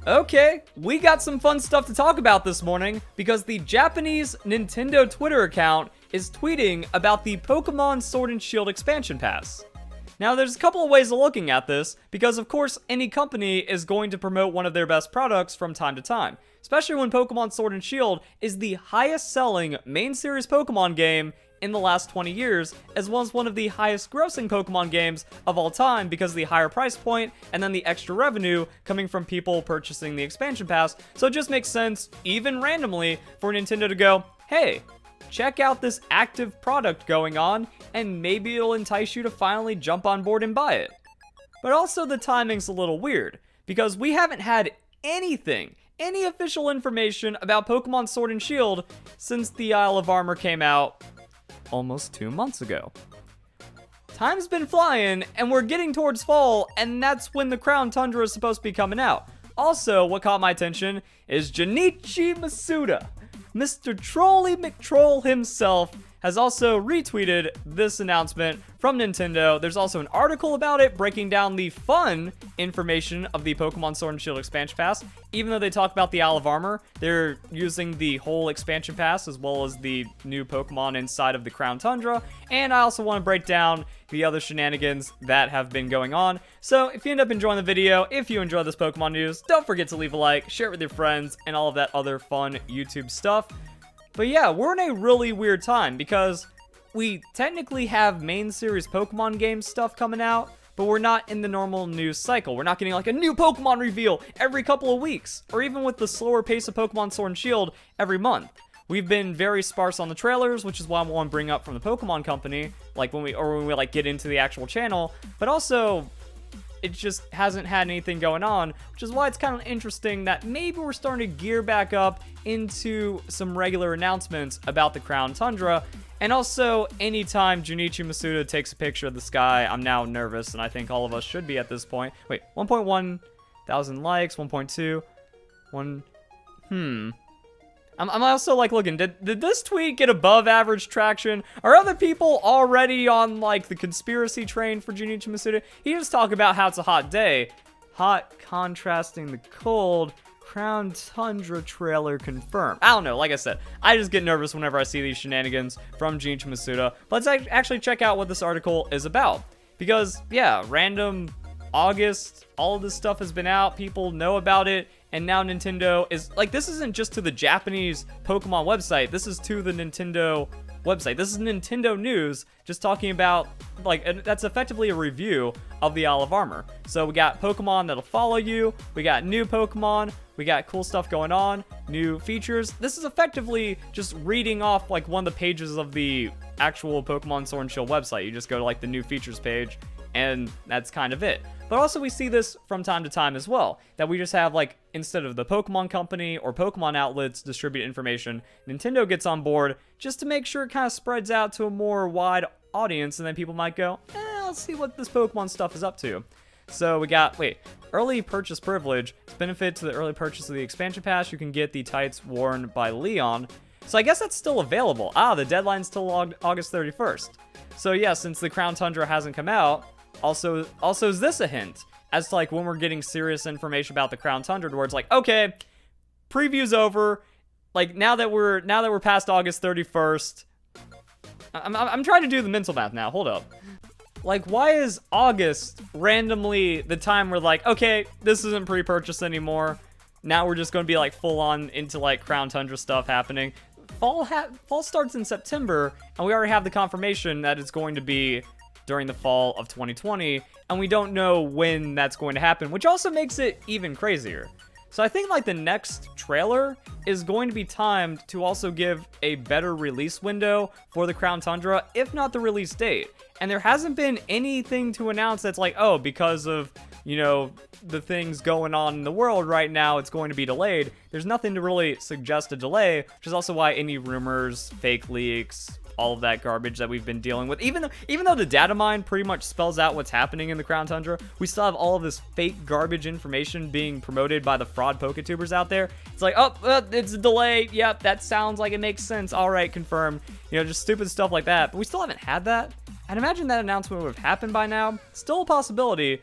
Okay, we got some fun stuff to talk about this morning because the Japanese Nintendo Twitter account is tweeting about the Pokemon Sword and Shield expansion pass. Now, there's a couple of ways of looking at this because, of course, any company is going to promote one of their best products from time to time, especially when Pokemon Sword and Shield is the highest selling main series Pokemon game in the last 20 years, as well as one of the highest grossing Pokemon games of all time because of the higher price point and then the extra revenue coming from people purchasing the expansion pass. So it just makes sense, even randomly, for Nintendo to go, hey, check out this active product going on, and maybe it'll entice you to finally jump on board and buy it. But also the timing's a little weird, because we haven't had any official information about Pokemon Sword and Shield since the Isle of Armor came out almost 2 months ago. Time's been flying, and we're getting towards fall, and that's when the Crown Tundra is supposed to be coming out. Also, what caught my attention is Junichi Masuda. Mr. Trolly McTroll himself has also retweeted this announcement from Nintendo. There's also an article about it breaking down the fun information of the Pokemon Sword and Shield expansion pass. Even though they talk about the Isle of Armor, they're using the whole expansion pass as well as the new Pokemon inside of the Crown Tundra. And I also want to break down the other shenanigans that have been going on. So if you end up enjoying the video, if you enjoy this Pokemon news, don't forget to leave a like, share it with your friends, and all of that other fun YouTube stuff. But yeah, we're in a really weird time because we technically have main series Pokemon game stuff coming out, but we're not in the normal news cycle. We're not getting like a new Pokemon reveal every couple of weeks, or even with the slower pace of Pokemon Sword and Shield every month. We've been very sparse on the trailers, which is why I want to bring up from the Pokemon Company, like when we like get into the actual channel, but also it just hasn't had anything going on, which is why it's kind of interesting that maybe we're starting to gear back up into some regular announcements about the Crown Tundra. And also, anytime Junichi Masuda takes a picture of the sky, I'm now nervous, and I think all of us should be at this point. Wait, 1.1 thousand likes, 1.2, 1, I'm also like looking, did this tweet get above average traction? Are other people already on like the conspiracy train for Junichi Masuda? He just talked about how it's a hot day. Hot contrasting the cold. Crown Tundra trailer confirmed. I don't know, like I said, I just get nervous whenever I see these shenanigans from Junichi Masuda. But let's actually check out what this article is about. Because, yeah, random August, all of this stuff has been out, people know about it, and now Nintendo is, like, this isn't just to the Japanese Pokemon website, this is to the Nintendo website. This is Nintendo news, just talking about, like, that's effectively a review of the Isle of Armor. So we got Pokemon that'll follow you, we got new Pokemon, we got cool stuff going on, new features. This is effectively just reading off, like, one of the pages of the actual Pokemon Sword and Shield website. You just go to, like, the new features page, and that's kind of it. But also we see this from time to time as well, that we just have, like, instead of the Pokemon Company or Pokemon outlets distribute information, Nintendo gets on board just to make sure it kind of spreads out to a more wide audience, and then people might go, let's see what this Pokemon stuff is up to. So we got, early purchase privilege. It's benefit to the early purchase of the expansion pass. You can get the tights worn by Leon. So I guess that's still available. The deadline's till August 31st. So yeah, since the Crown Tundra hasn't come out, also is this a hint as to like when we're getting serious information about the Crown Tundra, where it's like, okay, preview's over. Like now that we're past August 31st, I'm trying to do the mental math now. Hold up. Like, why is August randomly the time where like, okay, this isn't pre-purchase anymore. Now we're just going to be like full on into like Crown Tundra stuff happening. Fall starts in September, and we already have the confirmation that it's going to be during the fall of 2020, and we don't know when that's going to happen, which also makes it even crazier. So I think like the next trailer is going to be timed to also give a better release window for the Crown Tundra, if not the release date. And there hasn't been anything to announce that's like, oh, because of, you know, the things going on in the world right now, it's going to be delayed. There's nothing to really suggest a delay, which is also why any rumors, fake leaks, all of that garbage that we've been dealing with, even though the data mine pretty much spells out what's happening in the Crown Tundra, we still have all of this fake garbage information being promoted by the fraud Poketubers out there. It's like, oh, it's a delay. Yep, that sounds like it makes sense. All right, confirmed. You know, just stupid stuff like that. But we still haven't had that. I'd imagine that announcement would have happened by now. Still a possibility.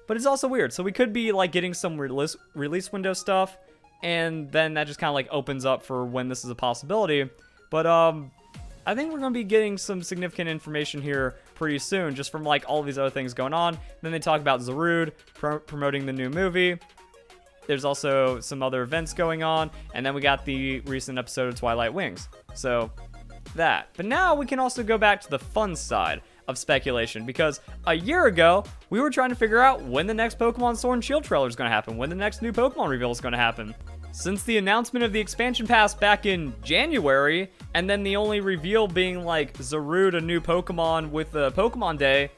but it's also weird. So we could be like getting some release window stuff, and then that just kind of like opens up for when this is a possibility. But I think we're going to be getting some significant information here pretty soon, just from like all these other things going on. Then they talk about Zarude promoting the new movie. There's also some other events going on, and then we got the recent episode of Twilight Wings. So that. But now we can also go back to the fun side of speculation, because a year ago we were trying to figure out when the next Pokemon Sword and Shield trailer is going to happen, when the next new Pokemon reveal is going to happen. Since the announcement of the expansion pass back in January, and then the only reveal being like Zarude, a new Pokemon with the Pokemon Day,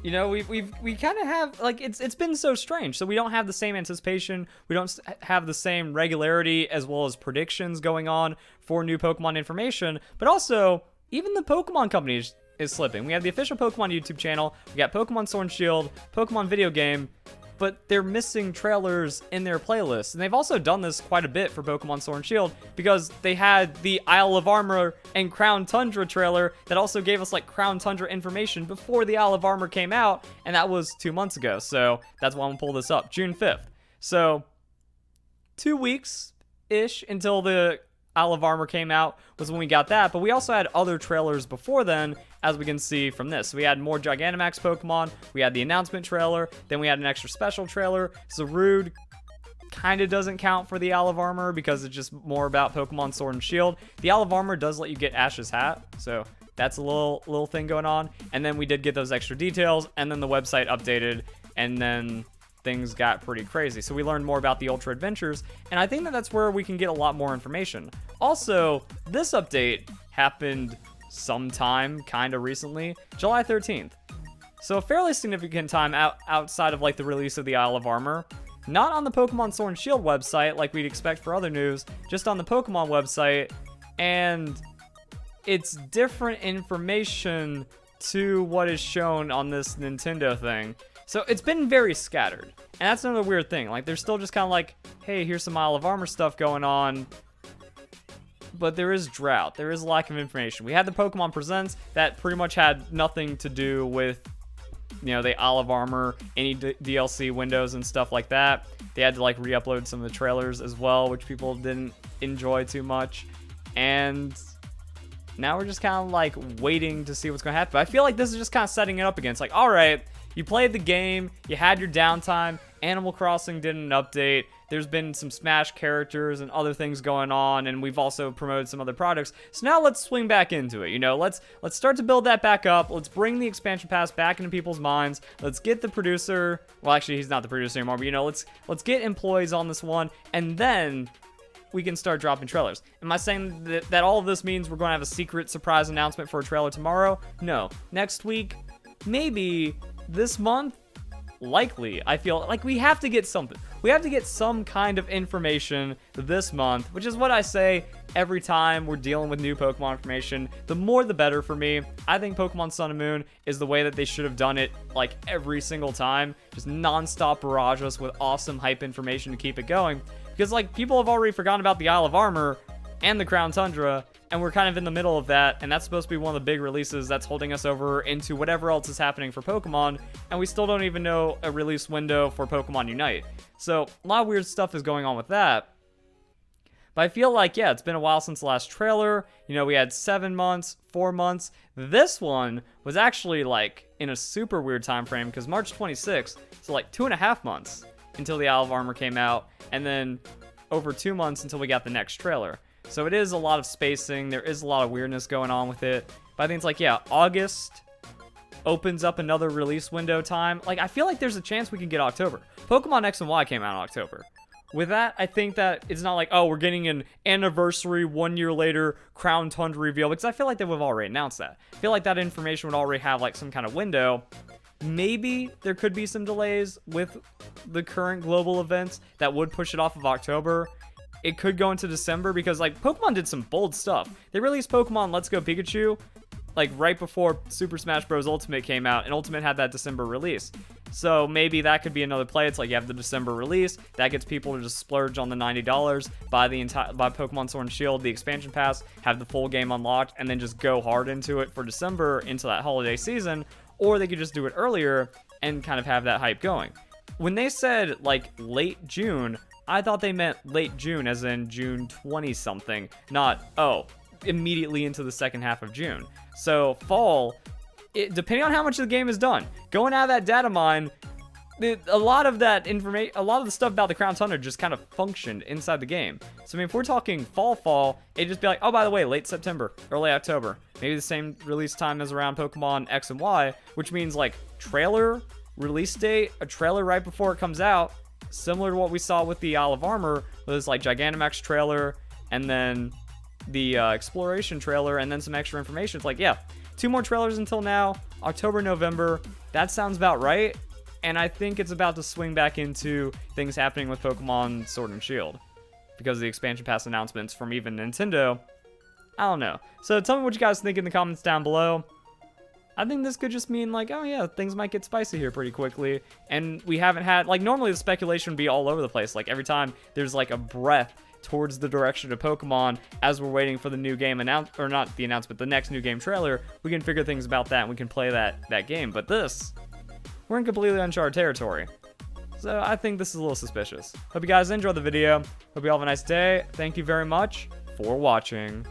you know, we kind of have like it's been so strange. So we don't have the same anticipation, we don't have the same regularity as well as predictions going on for new Pokemon information. But also, even the Pokemon company is slipping. We have the official Pokemon YouTube channel, we got Pokemon Sword and Shield, Pokemon video game, but they're missing trailers in their playlists. And they've also done this quite a bit for Pokemon Sword and Shield, because they had the Isle of Armor and Crown Tundra trailer that also gave us like Crown Tundra information before the Isle of Armor came out, and that was 2 months ago. So that's why I'm gonna pull this up, June 5th. So 2 weeks-ish until the Isle of Armor came out was when we got that, but we also had other trailers before then, as we can see from this. So we had more Gigantamax Pokemon, we had the announcement trailer, then we had an extra special trailer. Zarude kind of doesn't count for the Isle of Armor because it's just more about Pokemon Sword and Shield. The Isle of Armor does let you get Ash's hat, so that's a little thing going on. And then we did get those extra details, and then the website updated, and then things got pretty crazy. So we learned more about the Ultra Adventures, and I think that that's where we can get a lot more information. Also, this update happened sometime kind of recently, July 13th. So a fairly significant time outside of like the release of the Isle of Armor. Not on the Pokemon Sword and Shield website like we'd expect for other news, just on the Pokemon website, and it's different information to what is shown on this Nintendo thing. So it's been very scattered, and that's another weird thing. Like, they're still just kind of like, hey, here's some Isle of Armor stuff going on, but there is drought. There is lack of information. We had the Pokemon Presents that pretty much had nothing to do with, you know, the Isle of Armor, any DLC windows and stuff like that. They had to like re-upload some of the trailers as well, which people didn't enjoy too much. And now we're just kind of like waiting to see what's going to happen. But I feel like this is just kind of setting it up again. It's like, all right, you played the game, you had your downtime, Animal Crossing did an update, there's been some Smash characters and other things going on, and we've also promoted some other products. So now let's swing back into it, you know, let's start to build that back up, let's bring the expansion pass back into people's minds, let's get the producer, well actually he's not the producer anymore, but you know, let's get employees on this one, and then we can start dropping trailers. Am I saying that all of this means we're going to have a secret surprise announcement for a trailer tomorrow? No. Next week? Maybe. This month? Likely. I feel like we have to get something. We have to get some kind of information this month, which is what I say every time we're dealing with new Pokemon information. The more the better for me. I think Pokemon Sun and Moon is the way that they should have done it like every single time. Just non-stop barrage us with awesome hype information to keep it going. Because like people have already forgotten about the Isle of Armor and the Crown Tundra, and we're kind of in the middle of that, and that's supposed to be one of the big releases that's holding us over into whatever else is happening for Pokemon, and we still don't even know a release window for Pokemon Unite. So a lot of weird stuff is going on with that. But I feel like, yeah, it's been a while since the last trailer. You know, we had 7 months, 4 months. This one was actually like in a super weird time frame, because March 26th, so like 2.5 months until the Isle of Armor came out, and then over 2 months until we got the next trailer. So it is a lot of spacing. There is a lot of weirdness going on with it. But I think it's like, yeah, August opens up another release window time. Like, I feel like there's a chance we can get October. Pokemon X and Y came out in October. With that, I think that it's not like, oh, we're getting an anniversary 1 year later Crown Tundra reveal, because I feel like they would have already announced that. I feel like that information would already have like some kind of window. Maybe there could be some delays with the current global events that would push it off of October. It could go into December, because like Pokemon did some bold stuff. They released Pokemon Let's Go Pikachu like right before Super Smash Bros. Ultimate came out, and Ultimate had that December release. So maybe that could be another play. It's like you have the December release that gets people to just splurge on the $90, buy Pokemon Sword and Shield, the expansion pass, have the full game unlocked, and then just go hard into it for December into that holiday season. Or they could just do it earlier and kind of have that hype going. when they said like late June, I thought they meant late June as in June 20 something, not, oh, immediately into the second half of June. So fall, depending on how much of the game is done, going out of that data mine, a lot of that information, a lot of the stuff about the Crown Tundra just kind of functioned inside the game. So I mean, if we're talking fall, it'd just be like, oh, by the way, late September, early October, maybe the same release time as around Pokemon X and Y, which means like trailer, release date, a trailer right before it comes out, similar to what we saw with the Isle of Armor, was like Gigantamax trailer, and then the exploration trailer, and then some extra information. It's like, yeah, 2 more trailers until now, October, November, that sounds about right. And I think it's about to swing back into things happening with Pokemon Sword and Shield, because of the expansion pass announcements from even Nintendo. I don't know. So tell me what you guys think in the comments down below. I think this could just mean like, oh yeah, things might get spicy here pretty quickly. And we haven't had, like, normally the speculation would be all over the place. Like every time there's like a breath towards the direction of Pokemon as we're waiting for the new game or not the announcement, the next new game trailer, we can figure things about that and we can play that game. But this, we're in completely uncharted territory. So I think this is a little suspicious. Hope you guys enjoyed the video. Hope you all have a nice day. Thank you very much for watching.